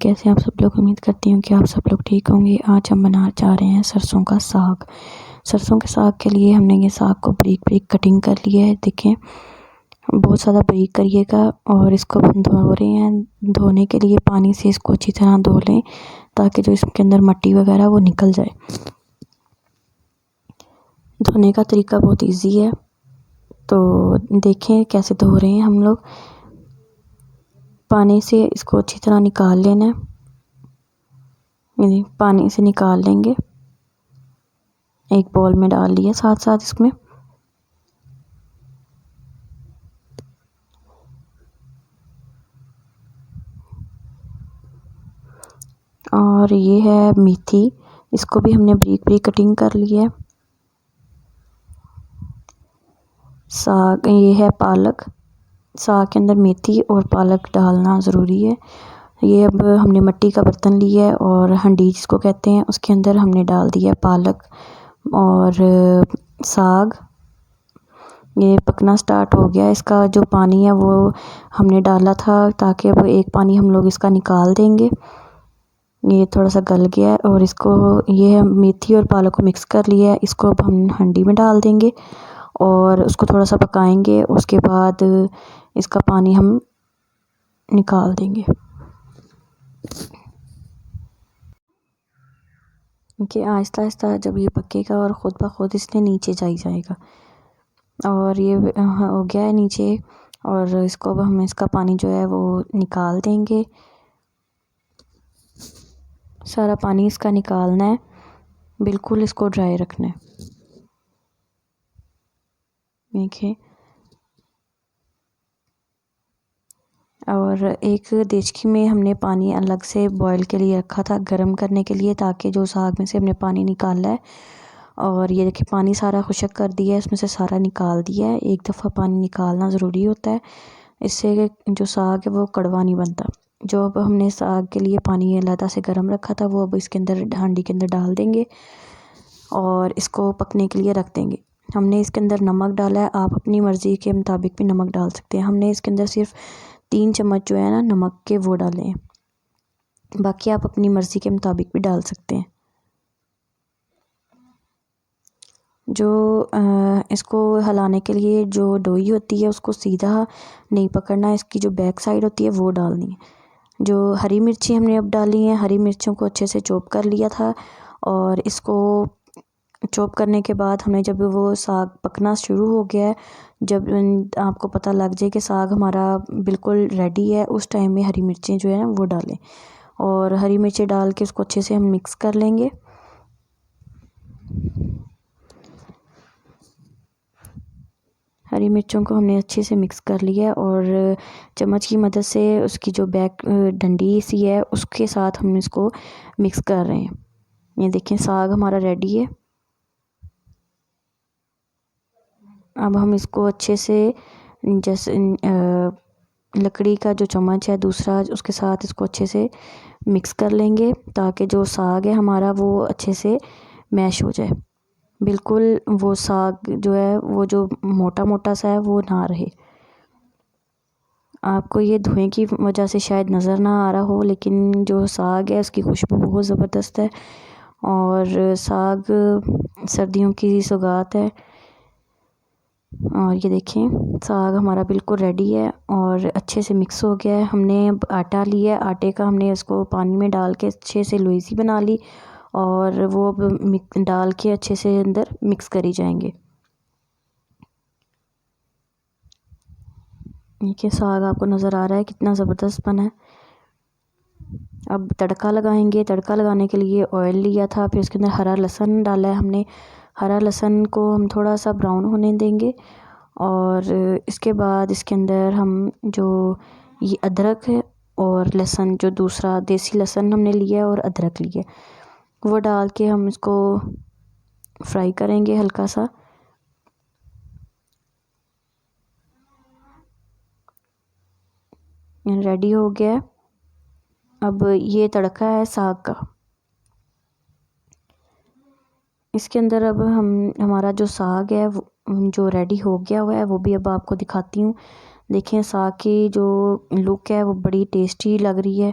कैसे आप सब लोग। उम्मीद करती हूँ कि आप सब लोग ठीक होंगे। आज हम बना जा रहे हैं सरसों का साग। सरसों के साग के लिए हमने ये साग को बारीक बारीक कटिंग कर लिया है। देखें, बहुत ज़्यादा बारीक करिएगा। और इसको हम धो रहे हैं। धोने के लिए पानी से इसको अच्छी तरह धो लें ताकि जो इसके अंदर मिट्टी वगैरह वो निकल जाए। धोने का तरीका बहुत ईजी है, तो देखें कैसे धो रहे हैं हम लोग। पानी से इसको अच्छी तरह निकाल लेना है। पानी से निकाल लेंगे, एक बाउल में डाल लिया साथ साथ इसमें। और ये है मेथी, इसको भी हमने बारीक बारीक कटिंग कर ली है। साग, ये है पालक। साग के अंदर मेथी और पालक डालना ज़रूरी है। ये अब हमने मिट्टी का बर्तन लिया है और हंडी जिसको कहते हैं, उसके अंदर हमने डाल दिया पालक और साग। ये पकना स्टार्ट हो गया। इसका जो पानी है वो हमने डाला था ताकि अब एक पानी हम लोग इसका निकाल देंगे। ये थोड़ा सा गल गया है और इसको, ये मेथी और पालक को मिक्स कर लिया है। इसको अब हम हंडी में डाल देंगे और उसको थोड़ा सा पकाएंगे। उसके बाद इसका पानी हम निकाल देंगे कि आहिस्ता आहिस्ता जब ये पकेगा और ख़ुद ब खुद इसने नीचे जाएगा। और ये हो गया है नीचे, और इसको अब हम इसका पानी जो है वो निकाल देंगे। सारा पानी इसका निकालना है, बिल्कुल इसको ड्राई रखना है। देखिए, और एक देचकी में हमने पानी अलग से बॉईल के लिए रखा था, गर्म करने के लिए, ताकि जो साग में से हमने पानी निकाला है। और ये देखिए, पानी सारा खुशक कर दिया है, इसमें से सारा निकाल दिया है। एक दफ़ा पानी निकालना ज़रूरी होता है, इससे जो साग है वो कड़वा नहीं बनता। जो अब हमने साग के लिए पानी अलग से गर्म रखा था, वो अब इसके अंदर हांडी के अंदर डाल देंगे और इसको पकने के लिए रख देंगे। हमने इसके अंदर नमक डाला है, आप अपनी मर्ज़ी के मुताबिक भी नमक डाल सकते हैं। हमने इसके अंदर सिर्फ 3 चम्मच जो है ना नमक के वो डाले हैं, बाकी आप अपनी मर्ज़ी के मुताबिक भी डाल सकते हैं। जो इसको हिलाने के लिए जो डोई होती है उसको सीधा नहीं पकड़ना, इसकी जो बैक साइड होती है वो डालनी है। जो हरी मिर्ची हमने अब डाली हैं, हरी मिर्चों को अच्छे से चॉप कर लिया था। और इसको चॉप करने के बाद हमने, जब वो साग पकना शुरू हो गया है, जब आपको पता लग जाए कि साग हमारा बिल्कुल रेडी है, उस टाइम में हरी मिर्चें जो है ना वो डालें। और हरी मिर्चें डाल के उसको अच्छे से हम मिक्स कर लेंगे। हरी मिर्चों को हमने अच्छे से मिक्स कर लिया और चम्मच की मदद से उसकी जो बैक डंडी सी है उसके साथ हम इसको मिक्स कर रहे हैं। ये देखें, साग हमारा रेडी है। अब हम इसको अच्छे से, जैसे लकड़ी का जो चम्मच है दूसरा, उसके साथ इसको अच्छे से मिक्स कर लेंगे ताकि जो साग है हमारा वो अच्छे से मैश हो जाए। बिल्कुल वो साग जो है वो जो मोटा मोटा सा है वो ना रहे। आपको ये धुएं की वजह से शायद नज़र ना आ रहा हो, लेकिन जो साग है उसकी खुशबू बहुत ज़बरदस्त है और साग सर्दियों की सौगात है। और ये देखें, साग हमारा बिल्कुल रेडी है और अच्छे से मिक्स हो गया है। हमने आटा लिया है, आटे का हमने इसको पानी में डाल के अच्छे से लोई सी बना ली और वो अब डाल के अच्छे से अंदर मिक्स करी जाएंगे। देखिए, साग आपको नज़र आ रहा है कितना ज़बरदस्त बना है। अब तड़का लगाएंगे। तड़का लगाने के लिए ऑयल लिया था, फिर उसके अंदर हरा लहसुन डाला है हमने। हरा लहसुन को हम थोड़ा सा ब्राउन होने देंगे और इसके बाद इसके अंदर हम जो ये अदरक है और लहसुन, जो दूसरा देसी लहसुन हमने लिया है और अदरक लिया है, वो डाल के हम इसको फ्राई करेंगे हल्का सा। रेडी हो गया है। अब ये तड़का है साग का, इसके अंदर अब हमारा जो साग है वो जो रेडी हो गया हुआ है वो भी अब आपको दिखाती हूँ। देखें, साग की जो लुक है वो बड़ी टेस्टी लग रही है।